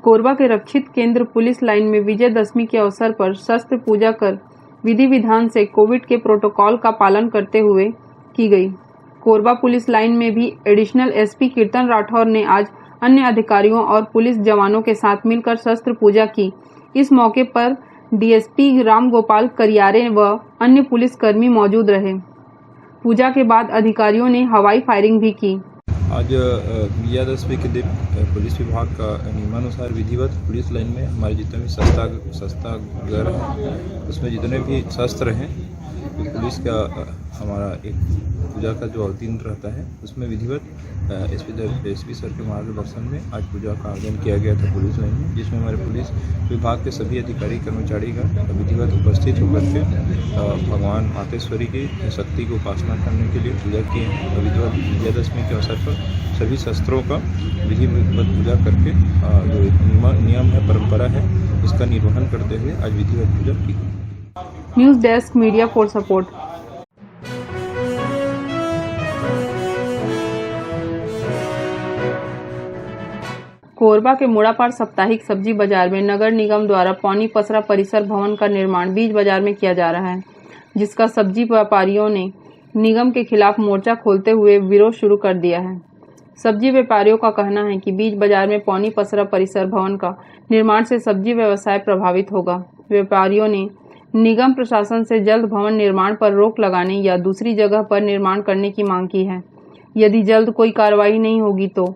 कोरबा के रक्षित केंद्र police line में विजयदशमी के अवसर पर शस्त्र पूजा कर विधि विधान से कोविड के प्रोटोकॉल का पालन करते हुए की गई। कोरबा पुलिस लाइन में भी एडिशनल एसपी कीर्तन राठौर ने आज अन्य अधिकारियों और पुलिस जवानों के साथ मिलकर शस्त्र पूजा की। इस मौके पर डीएसपी राम गोपाल करियारे व अन्य पुलिसकर्मी मौजूद रहे। पूजा के बाद अधिकारियों ने हवाई फायरिंग भी की। आज विजयादशमी के दिन पुलिस विभाग का नियमानुसार विधिवत पुलिस लाइन में हमारे जितने भी शस्त्रागार हैं उसमें जितने भी शस्त्र हैं पुलिस का हमारा एक पूजा का जो दिन रहता है उसमें विधिवत एसपी सर के मार्गदर्शन में आज पूजा का आयोजन किया गया था पुलिस लाइन में, जिसमें हमारे पुलिस विभाग के सभी अधिकारी कर्मचारीगण विधिवत उपस्थित होकर के भगवान मातेश्वरी की शक्ति को उपासना करने के लिए पूजा किए हैं। विधिवत विजयादशमी के अवसर पर सभी शस्त्रों का विधिवत पूजा करके जो नियम है, परंपरा है, इसका निर्वहन करते हुए आज विधिवत पूजा की। News desk media for support. Korba के मुड़ापार साप्ताहिक सब्जी बाजार में नगर निगम द्वारा पौनी पसरा परिसर भवन का निर्माण बीज बाजार में किया जा रहा है, जिसका सब्जी व्यापारियों ने निगम के खिलाफ मोर्चा खोलते हुए विरोध शुरू कर दिया है। सब्जी व्यापारियों का कहना है कि बीज बाजार में पौनी पसरा परिसर भवन का निर्माण से सब्जी व्यवसाय प्रभावित होगा। व्यापारियों ने निगम प्रशासन से जल्द भवन निर्माण पर रोक लगाने या दूसरी जगह पर निर्माण करने की मांग की है। यदि जल्द कोई कार्रवाई नहीं होगी तो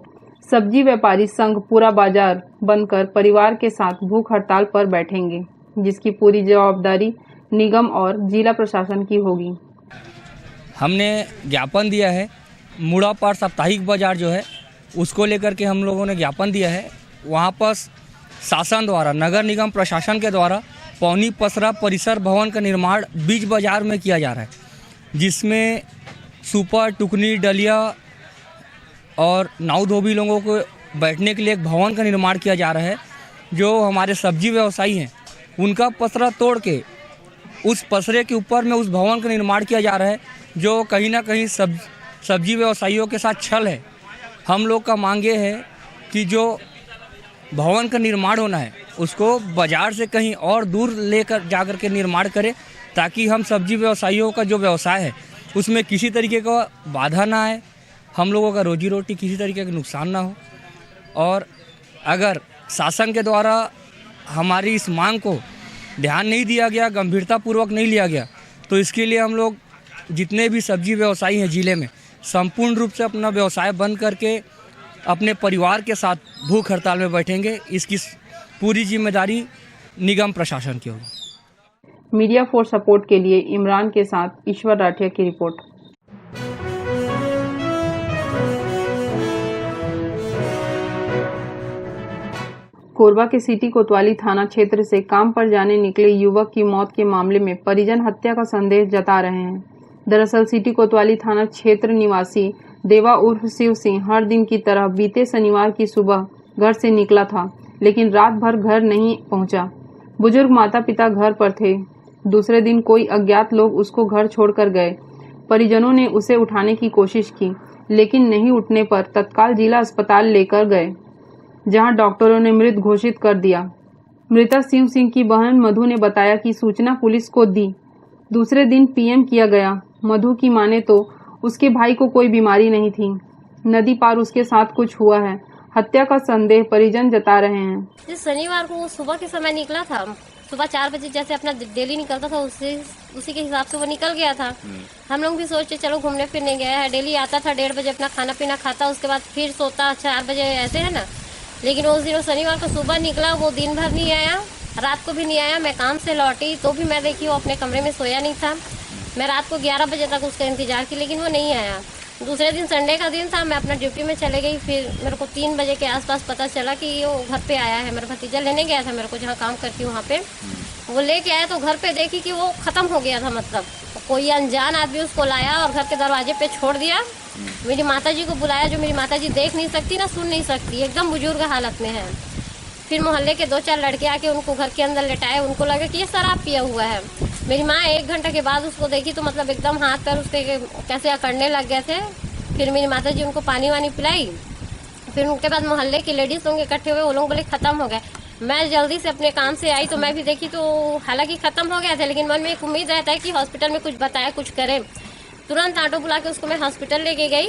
सब्जी व्यापारी संघ पूरा बाजार बंद कर परिवार के साथ भूख हड़ताल पर बैठेंगे, जिसकी पूरी जवाबदारी निगम और जिला प्रशासन की होगी। हमने ज्ञापन दिया है, मुड़ापार साप्ताहिक बाजार जो है उसको लेकर के हम लोगों ने ज्ञापन दिया है। वहाँ पर शासन द्वारा, नगर निगम प्रशासन के द्वारा पौनी पसरा परिसर भवन का निर्माण बीज बाजार में किया जा रहा है, जिसमें सुपर, टुकनी, डलिया और नाव धोबी लोगों को बैठने के लिए एक भवन का निर्माण किया जा रहा है। जो हमारे सब्जी व्यवसायी हैं उनका पसरा तोड़ के उस पसरे के ऊपर में उस भवन का निर्माण किया जा रहा है, जो कहीं ना कहीं सब्जी व्यवसायियों के साथ छल है। हम लोग का मांग ये है कि जो भवन का निर्माण होना है उसको बाजार से कहीं और दूर लेकर जाकर के निर्माण करें, ताकि हम सब्जी व्यवसायियों का जो व्यवसाय है उसमें किसी तरीके का बाधा ना आए, हम लोगों का रोजी रोटी किसी तरीके का नुकसान ना हो। और अगर शासन के द्वारा हमारी इस मांग को ध्यान नहीं दिया गया, गंभीरतापूर्वक नहीं लिया गया, तो इसके लिए हम लोग जितने भी सब्जी व्यवसायी हैं जिले में संपूर्ण रूप से अपना व्यवसाय बंद करके अपने परिवार के साथ भूख हड़ताल में बैठेंगे। इसकी पूरी जिम्मेदारी निगम प्रशासन की होगी। मीडिया फॉर सपोर्ट के लिए इमरान के साथ ईश्वर राठिया की रिपोर्ट। कोरबा के सिटी कोतवाली थाना क्षेत्र से काम पर जाने निकले युवक की मौत के मामले में परिजन हत्या का संदेह जता रहे हैं। दरअसल सिटी कोतवाली थाना क्षेत्र निवासी देवा उर्फ शिव सिंह हर दिन की तरह बीते शनिवार की सुबह घर से निकला था, लेकिन रात भर घर नहीं पहुंचा। बुजुर्ग माता पिता घर पर थे। दूसरे दिन कोई अज्ञात लोग उसको घर छोड़कर गए। परिजनों ने उसे उठाने की कोशिश की, लेकिन नहीं उठने पर तत्काल जिला अस्पताल लेकर गए, जहां डॉक्टरों ने मृत घोषित कर दिया। मृतक शिव सिंह की बहन मधु ने बताया कि सूचना पुलिस को दी। दूसरे दिन पीएम किया गया। मधु की माने तो उसके भाई को कोई बीमारी नहीं थी। नदी पार उसके साथ कुछ हुआ है। हत्या का संदेह परिजन जता रहे हैं। इस शनिवार को सुबह के समय निकला था। सुबह 4 बजे जैसे अपना डेली निकलता था उसी के हिसाब से वो निकल गया था। हम लोग भी सोचे चलो घूमने फिरने गया है। डेली आता था 1:30 बजे अपना खाना पीना खाता, उसके बाद फिर सोता 4 बजे ऐसे है ना। लेकिन उस दिन शनिवार को सुबह निकला, वो दिन भर नहीं आया, रात को भी नहीं आया। मैं काम से लौटी तो भी मैं देखी वो अपने कमरे में सोया नहीं था। मैं रात को 11 बजे तक उसका इंतजार की, लेकिन वो नहीं आया। दूसरे दिन संडे का दिन था, मैं अपना ड्यूटी में चले गई। फिर मेरे को 3 बजे के आसपास पता चला कि वो घर पे आया है। मेरा भतीजा लेने गया था मेरे को, जहाँ काम करती हूँ वहाँ पे। वो लेके आया तो घर पे देखी कि वो खत्म हो गया था। मतलब कोई अनजान आदमी उसको लाया और घर के दरवाजे पे छोड़ दिया। मेरी माताजी को बुलाया, जो मेरी माताजी देख नहीं सकती ना, सुन नहीं सकती, एकदम बुजुर्ग हालत में है। फिर मोहल्ले के 2-4 लड़के आके उनको घर के अंदर लेटाए। उनको लगा कि ये शराब पिया हुआ है। मेरी माँ 1 घंटे के बाद उसको देखी तो मतलब एकदम हाथ पैर उसके कैसे अकड़ने लग गए थे। फिर मेरी माताजी उनको पानी वानी पिलाई। फिर उनके बाद मोहल्ले की लेडीज लोग इकट्ठे हुए, वो लोग बोले खत्म हो गए। मैं जल्दी से अपने काम से आई तो मैं भी देखी तो हालांकि खत्म हो गया था, लेकिन मन में एक उम्मीद रहता है कि हॉस्पिटल में कुछ बताया, कुछ करें। तुरंत ऑटो बुला के उसको मैं हॉस्पिटल लेके गई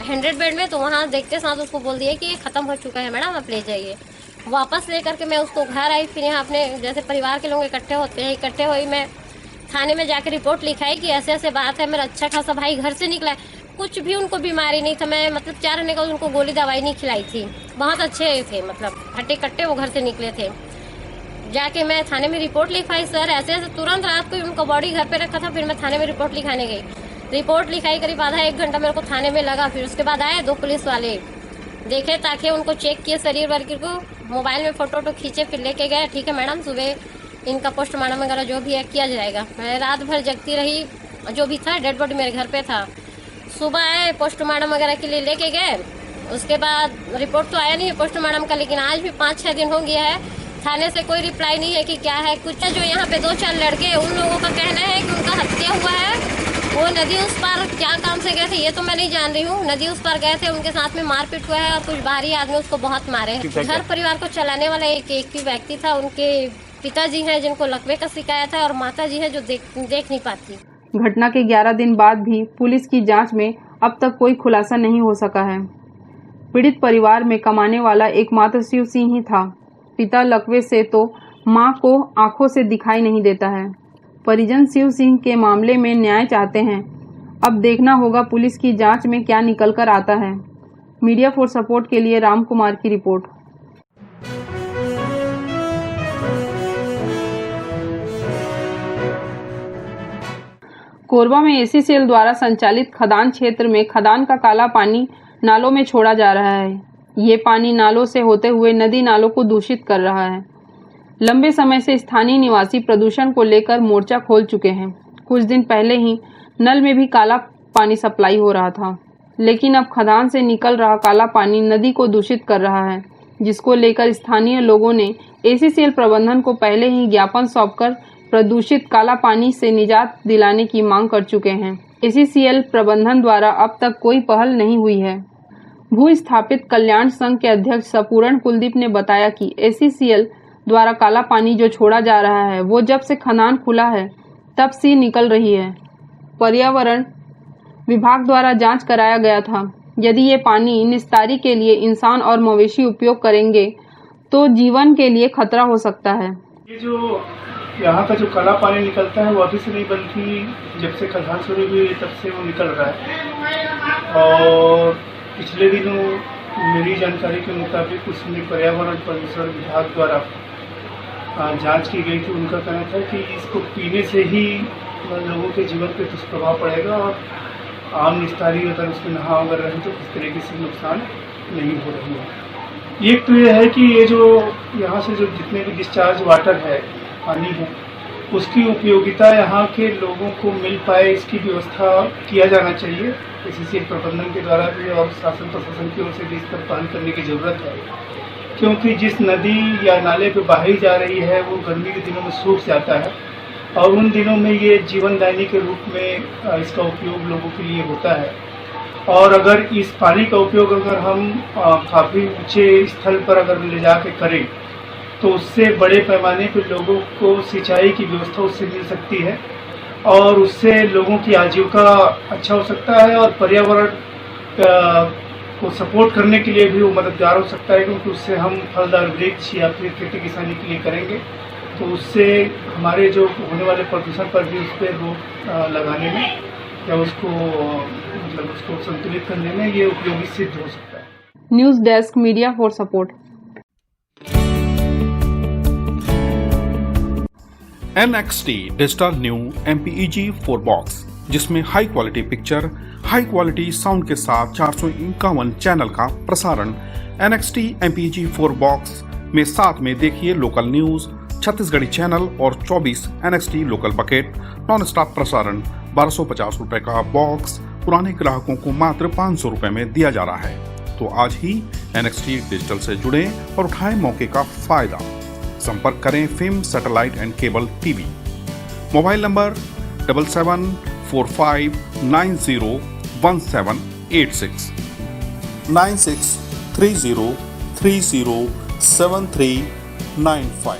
100 बेड में, तो वहाँ देखते साथ उसको बोल दिया कि ये खत्म हो चुका है मैडम, आप ले जाइए। वापस लेकर के मैं उसको घर आई। फिर यहाँ अपने जैसे परिवार के लोग इकट्ठे होते हैं, इकट्ठे हुई मैं थाने में जाकर रिपोर्ट लिखाई कि ऐसे ऐसे बात है। मेरा अच्छा खासा भाई घर से निकला है, कुछ भी उनको बीमारी नहीं था। मैं मतलब 4 महीने का उनको गोली दवाई नहीं खिलाई थी, बहुत अच्छे थे, मतलब हट्टे कट्टे वो घर से निकले थे। जाके मैं थाने में रिपोर्ट लिखाई, सर ऐसे ऐसे। तुरंत रात को उनका बॉडी घर पे रखा था, फिर मैं थाने में रिपोर्ट लिखाने गई। रिपोर्ट लिखाई करीब आधा 1 घंटा मेरे को थाने में लगा। फिर उसके बाद आए 2 पुलिस वाले, देखे ताकि उनको चेक किए शरीर वर्ग को, मोबाइल में फोटो खींचे, फिर लेके गए। ठीक है मैडम, सुबह इनका पोस्टमार्टम वगैरह जो भी है किया जाएगा। मैं रात भर जगती रही, जो भी था डेड बॉडी मेरे घर पे था। सुबह आए पोस्टमार्टम वगैरह के लिए लेके गए। उसके बाद रिपोर्ट तो आया नहीं है पोस्टमार्टम का, लेकिन आज भी 5-6 दिन हो गया है, थाने से कोई रिप्लाई नहीं है कि क्या है कुछ। जो यहाँ पे 2-4 लड़के, उन लोगों का कहना है कि उनका हत्या हुआ है। वो नदी उस पार क्या काम से गए थे ये तो मैं नहीं जान रही हूँ। नदी उस पार गए थे, उनके साथ में मारपीट हुआ है और कुछ बाहरी आदमी उसको बहुत मारे हैं। घर परिवार को चलाने वाला एक ही व्यक्ति था। उनके पिताजी हैं जिनको लकवे का शिकायत है और माता जी है जो देख नहीं पाती। घटना के 11 दिन बाद भी पुलिस की जांच में अब तक कोई खुलासा नहीं हो सका है। पीड़ित परिवार में कमाने वाला एकमात्र शिव सिंह ही था। पिता लकवे से तो मां को आंखों से दिखाई नहीं देता है। परिजन शिव सिंह के मामले में न्याय चाहते हैं। अब देखना होगा पुलिस की जांच में क्या निकल कर आता है। मीडिया फॉर सपोर्ट के लिए राम कुमार की रिपोर्ट। कोरबा में एसीसीएल द्वारा संचालित खदान क्षेत्र में खदान का काला पानी नालों में छोड़ा जा रहा है। ये पानी नालों से होते हुए नदी नालों को दूषित कर रहा है। लंबे समय से स्थानीय निवासी प्रदूषण को लेकर मोर्चा खोल चुके हैं। कुछ दिन पहले ही नल में भी काला पानी सप्लाई हो रहा था, लेकिन अब खदान से निकल रहा काला पानी नदी को दूषित कर रहा है, जिसको लेकर स्थानीय लोगों ने एसीसीएल प्रबंधन को पहले ही ज्ञापन सौंपकर प्रदूषित काला पानी से निजात दिलाने की मांग कर चुके हैं। एसीसीएल प्रबंधन द्वारा अब तक कोई पहल नहीं हुई है। भू स्थापित कल्याण संघ के अध्यक्ष सपूर्ण कुलदीप ने बताया कि एसीसीएल द्वारा काला पानी जो छोड़ा जा रहा है वो जब से खदान खुला है तब से निकल रही है। पर्यावरण विभाग द्वारा जांच कराया गया था। यदि ये पानी निस्तारी के लिए इंसान और मवेशी उपयोग करेंगे तो जीवन के लिए खतरा हो सकता है। ये जो यहाँ का जो काला पानी निकलता है वो अभी से नहीं, बल्कि जब से खदान शुरू हुई तब से वो निकल रहा है। और पिछले दिनों मेरी जानकारी के मुताबिक उसमें पर्यावरण प्रदूषण विभाग द्वारा जांच की गई थी। उनका कहना था कि इसको पीने से ही लोगों के जीवन पे दुष्प्रभाव पड़ेगा और आम निस्तारी अगर उसमें नहा वगैरह रहे तो किस तरीके से नुकसान नहीं हो रही है। एक तो ये है कि ये जो यहाँ से जो जितने भी डिस्चार्ज वाटर है, पानी है, उसकी उपयोगिता यहाँ के लोगों को मिल पाए इसकी व्यवस्था किया जाना चाहिए। एसीसीएल प्रबंधन के द्वारा भी और शासन प्रशासन की ओर से भी इस पर पहल करने की जरूरत है, क्योंकि जिस नदी या नाले पे बहाई जा रही है वो गर्मी के दिनों में सूख जाता है और उन दिनों में ये जीवनदायिनी के रूप में इसका उपयोग लोगों के लिए होता है। और अगर इस पानी का उपयोग अगर हम काफ़ी ऊंचे स्थल पर अगर ले जाके करें तो उससे बड़े पैमाने पर लोगों को सिंचाई की व्यवस्था उससे मिल सकती है और उससे लोगों की आजीविका अच्छा हो सकता है और पर्यावरण को सपोर्ट करने के लिए भी वो मददगार हो सकता है, क्योंकि उससे हम फलदार वृक्ष या फिर खेती किसानी के लिए करेंगे तो उससे हमारे जो होने वाले प्रदूषण पर भी उस पर रोक लगाने में या उसको मतलब उसको संतुलित करने में ये उपयोगी सिद्ध हो सकता है। News desk, media for support. NXT digital new MPEG 4 box, जिसमें high quality picture, high quality sound के साथ 451 चैनल का प्रसारण। NXT MPEG 4 बॉक्स में साथ में देखिए लोकल न्यूज, छत्तीसगढ़ी चैनल और 24 NXT local bucket non stop प्रसारण। 1250 रुपए का बॉक्स पुराने ग्राहकों को मात्र 500 रुपए में दिया जा रहा है। तो आज ही NXT डिजिटल से जुड़े और उठाएं मौके का फायदा। संपर्क करें film satellite and cable TV. Mobile number 7745901786। 9630307395।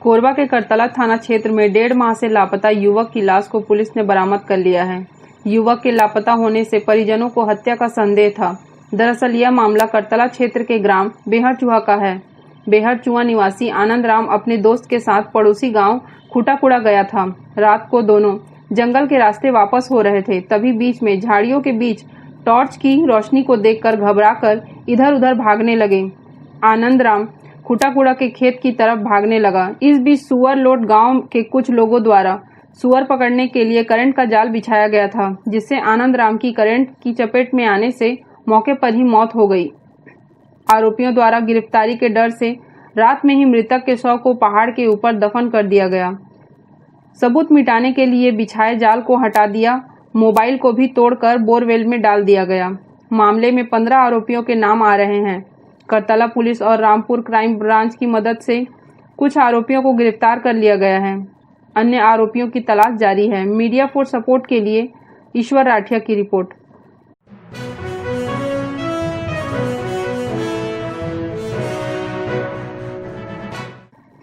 Korba के करतला थाना क्षेत्र में 1.5 माह से लापता युवक की लाश को पुलिस ने बरामद कर लिया है। युवक के लापता होने से परिजनों को हत्या का संदेह था। दरअसल यह मामला करतला क्षेत्र के ग्राम बेहरचूहा का है। बेहरचूहा निवासी आनंद राम अपने दोस्त के साथ पड़ोसी गांव खुटाकुड़ा गया था। रात को दोनों जंगल के रास्ते वापस हो रहे थे, तभी बीच में झाड़ियों के बीच टॉर्च की रोशनी को देखकर घबराकर इधर उधर भागने लगे। आनंद राम खुटाकुड़ा के खेत की तरफ भागने लगा। इस बीच सुअर लोड गांव के कुछ लोगों द्वारा सुअर पकड़ने के लिए करंट का जाल बिछाया गया था, जिससे आनंद राम की करंट की चपेट में आने से मौके पर ही मौत हो गई। आरोपियों द्वारा गिरफ्तारी के डर से रात में ही मृतक के शव को पहाड़ के ऊपर दफन कर दिया गया। सबूत मिटाने के लिए बिछाए जाल को हटा दिया। मोबाइल को भी तोड़कर बोरवेल में डाल दिया गया। मामले में 15 आरोपियों के नाम आ रहे हैं। करतला पुलिस और रामपुर क्राइम ब्रांच की मदद से कुछ आरोपियों को गिरफ्तार कर लिया गया है। अन्य आरोपियों की तलाश जारी है। मीडिया फॉर सपोर्ट के लिए ईश्वर राठिया की रिपोर्ट।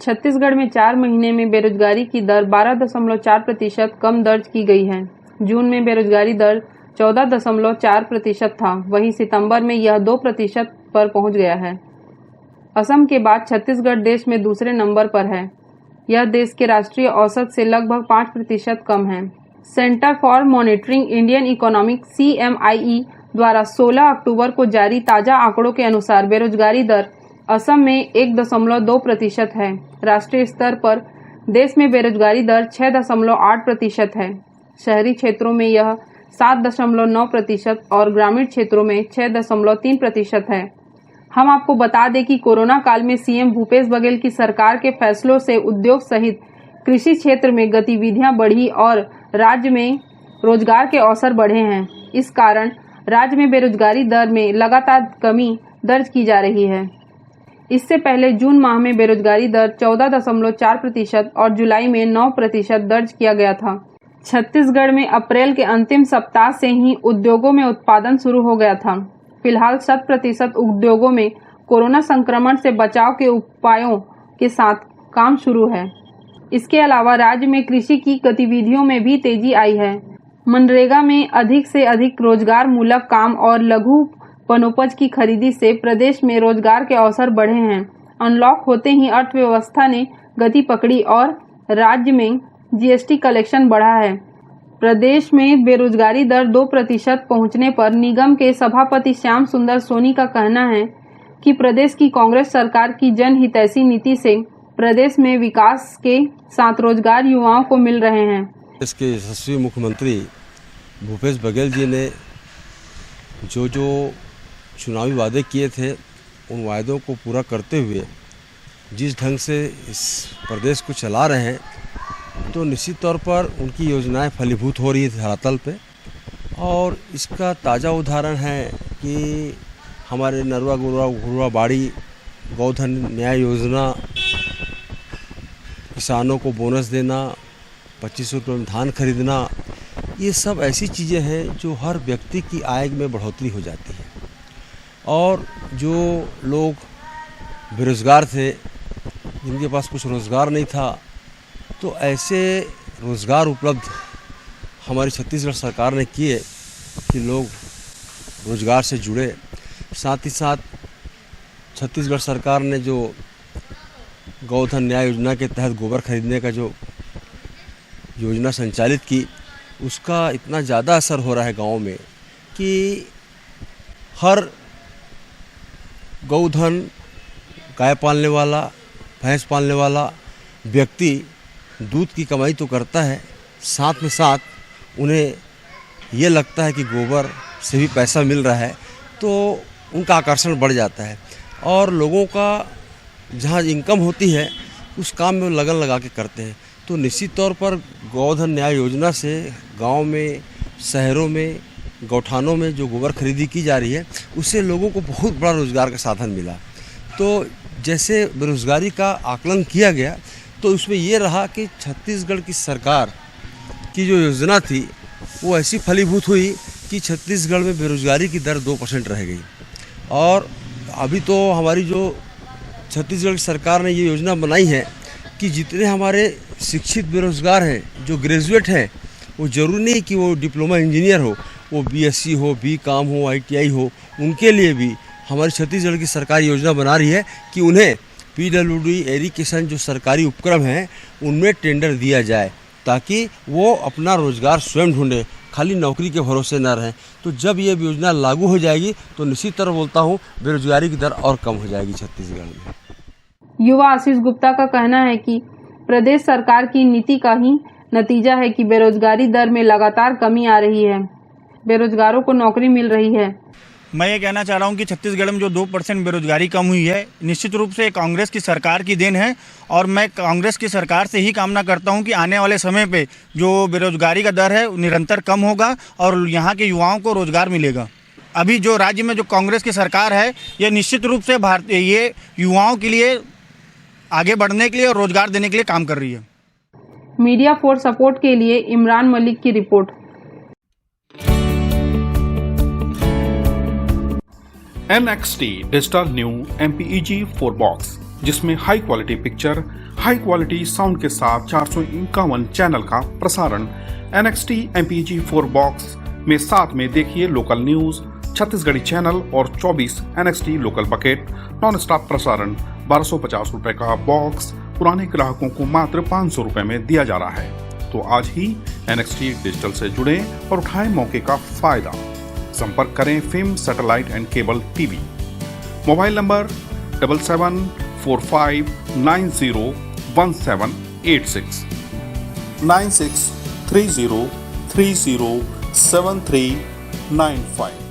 छत्तीसगढ़ में 4 महीने में बेरोजगारी की दर 12.4% कम दर्ज की गई है। जून में बेरोजगारी दर 14.4% था, वहीं सितंबर में यह 2% पर पहुंच गया है। असम के बाद छत्तीसगढ़ देश में दूसरे नंबर पर है। यह देश के राष्ट्रीय औसत से लगभग 5% कम है। Centre for monitoring Indian economic CMIE द्वारा 16 अक्टूबर को जारी ताजा आंकड़ों के अनुसार बेरोजगारी दर असम में 1.2% है। राष्ट्रीय स्तर पर देश में बेरोजगारी दर 6.8% है। शहरी क्षेत्रों में यह 7.9% और ग्रामीण क्षेत्रों में 6.3% है। हम आपको बता दें कि कोरोना काल में सीएम भूपेश बघेल की सरकार के फैसलों से उद्योग सहित कृषि क्षेत्र में गतिविधियां बढ़ी और राज्य में रोजगार के अवसर बढ़े हैं। इस कारण राज्य में बेरोजगारी दर में लगातार कमी दर्ज की जा रही है। इससे पहले जून माह में बेरोजगारी दर 14.4% और जुलाई में 9% दर्ज किया गया था। छत्तीसगढ़ में अप्रैल के अंतिम सप्ताह से ही उद्योगों में उत्पादन शुरू हो गया था। फिलहाल 100% उद्योगों में कोरोना संक्रमण से बचाव के उपायों के साथ काम शुरू है। इसके अलावा राज्य में कृषि की गतिविधियों में भी तेजी आई है। मनरेगा में अधिक से अधिक रोजगार मूलक काम और लघु वनोपज की खरीदी से प्रदेश में रोजगार के अवसर बढ़े हैं। अनलॉक होते ही अर्थव्यवस्था ने गति पकड़ी और राज्य में GST कलेक्शन बढ़ा है। प्रदेश में बेरोजगारी दर 2% पहुंचने पर निगम के सभापति श्याम सुंदर सोनी का कहना है कि प्रदेश की कांग्रेस सरकार की जनहितैषी नीति से प्रदेश में विकास के साथ रोजगार युवाओं को मिल रहे हैं। इसके यशस्वी मुख्यमंत्री भूपेश बघेल जी ने जो चुनावी वादे किए थे, उन वादों को पूरा करते हुए जिस ढंग से इस प्रदेश को चला रहे हैं, तो निश्चित तौर पर उनकी योजनाएं फलीभूत हो रही है धरातल पे। और इसका ताज़ा उदाहरण है कि हमारे नरवा गुरवा बाड़ी गौधन न्याय योजना, किसानों को बोनस देना, 25 रुपये में धान खरीदना, ये सब ऐसी चीज़ें हैं जो हर व्यक्ति की आय में बढ़ोतरी हो जाती है। और जो लोग बेरोज़गार थे, जिनके पास कुछ रोज़गार नहीं था, तो ऐसे रोज़गार उपलब्ध हमारी छत्तीसगढ़ सरकार ने किए कि लोग रोज़गार से जुड़े। साथ ही साथ छत्तीसगढ़ सरकार ने जो गौधन न्याय योजना के तहत गोबर खरीदने का जो योजना संचालित की, उसका इतना ज़्यादा असर हो रहा है गाँव में कि हर गौधन, गाय पालने वाला, भैंस पालने वाला व्यक्ति दूध की कमाई तो करता है, साथ में साथ उन्हें ये लगता है कि गोबर से भी पैसा मिल रहा है, तो उनका आकर्षण बढ़ जाता है और लोगों का जहाँ इनकम होती है उस काम में लगन लगा के करते हैं। तो निश्चित तौर पर गोधन न्याय योजना से गांव में, शहरों में, गौठानों में जो गोबर खरीदी की जा रही है उससे लोगों को बहुत बड़ा रोज़गार का साधन मिला। तो जैसे बेरोज़गारी का आकलन किया गया तो उसमें ये रहा कि छत्तीसगढ़ की सरकार की जो योजना थी वो ऐसी फलीभूत हुई कि छत्तीसगढ़ में बेरोज़गारी की दर 2% रह गई। और अभी तो हमारी जो छत्तीसगढ़ की सरकार ने ये योजना बनाई है कि जितने हमारे शिक्षित बेरोज़गार हैं, जो ग्रेजुएट हैं, वो ज़रूरी नहीं कि वो डिप्लोमा इंजीनियर हो, वो बीएससी हो, बीकॉम हो, आईटीआई हो, उनके लिए भी हमारी छत्तीसगढ़ की सरकार योजना बना रही है कि उन्हें पीडब्ल्यूडी एरिगेशन जो सरकारी उपक्रम हैं उनमें टेंडर दिया जाए ताकि वो अपना रोज़गार स्वयं ढूंढे, खाली नौकरी के भरोसे न रहें। तो जब ये योजना लागू हो जाएगी तो निश्चित तरह बोलता हूँ बेरोजगारी की दर और कम हो जाएगी छत्तीसगढ़ में। युवा आशीष गुप्ता का कहना है कि प्रदेश सरकार की नीति का ही नतीजा है कि बेरोजगारी दर में लगातार कमी आ रही है, बेरोजगारों को नौकरी मिल रही है। मैं ये कहना चाह रहा हूँ कि छत्तीसगढ़ में जो 2% बेरोजगारी कम हुई है निश्चित रूप से कांग्रेस की सरकार की देन है और मैं कांग्रेस की सरकार से ही कामना करता हूँ कि आने वाले समय पे जो बेरोजगारी का दर है निरंतर कम होगा और यहाँ के युवाओं को रोजगार मिलेगा। अभी जो राज्य में जो कांग्रेस की सरकार है ये निश्चित रूप से ये युवाओं के लिए आगे बढ़ने के लिए और रोजगार देने के लिए काम कर रही है। मीडिया फॉर सपोर्ट के लिए इमरान मलिक की report. NXT digital new MPEG 4 box, जिसमें high quality picture, high quality sound के साथ 451 चैनल का प्रसारण। NXT MPEG 4 बॉक्स में साथ में देखिए लोकल न्यूज, छत्तीसगढ़ी चैनल और 24 NXT local bucket non stop प्रसारण। 1250 रुपए का बॉक्स पुराने ग्राहकों को मात्र 500 रुपए में दिया जा रहा है। तो आज ही NXT डिजिटल से जुड़े और उठाएं मौके का फायदा। संपर्क करें film satellite and cable TV. Mobile number 7745901786 9630307395।